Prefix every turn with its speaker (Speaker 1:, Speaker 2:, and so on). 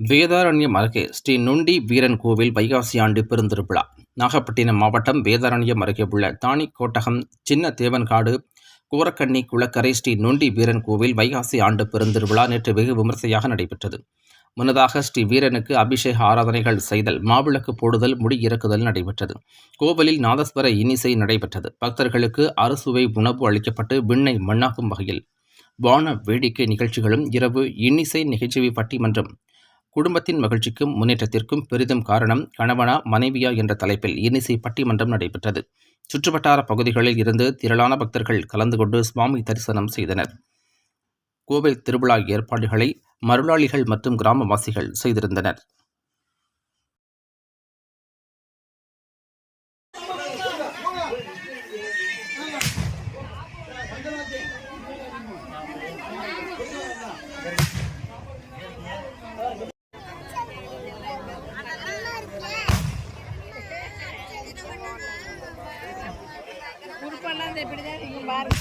Speaker 1: வேதாரண்யம் அருகே ஸ்ரீ நொண்டி வீரன் கோவில் வைகாசி ஆண்டு பெருந்திருவிழா. நாகப்பட்டினம் மாவட்டம் வேதாரண்யம் அருகே உள்ள தாணிக்கோட்டகம், சின்ன தேவன்காடு, கோரக்கண்ணி குளக்கரை ஸ்ரீ நொண்டி வீரன் கோவில் வைகாசி ஆண்டு பெருந்திருவிழா நேற்று வெகு விமர்சையாக நடைபெற்றது. முன்னதாக ஸ்ரீ வீரனுக்கு அபிஷேக ஆராதனைகள் செய்தல், மாவிளக்கு போடுதல், முடி இறக்குதல் நடைபெற்றது. கோவிலில் நாதஸ்வர இன்னிசை நடைபெற்றது. பக்தர்களுக்கு அறுசுவை உணவு அளிக்கப்பட்டு விண்ணை மண்ணாக்கும் வகையில் வான வேடிக்கை நிகழ்ச்சிகளும், இரவு இன்னிசை நிகழ்ச்சி பட்டிமன்றம் குடும்பத்தின் மகிழ்ச்சிக்கும் முன்னேற்றத்திற்கும் பெரிதும் காரணம் கணவனா மனைவியா என்ற தலைப்பில் இன்னிசை பட்டிமன்றம் நடைபெற்றது. சுற்றுவட்டார பகுதிகளில் இருந்து திரளான பக்தர்கள் கலந்து கொண்டு சுவாமி தரிசனம் செய்தனர். கோவில் திருவிழா ஏற்பாடுகளை மருளாளிகள் மற்றும் கிராமவாசிகள் செய்திருந்தனர்.
Speaker 2: உடுப்பெல்லாம் இப்படிதான் நீங்க பாருங்க.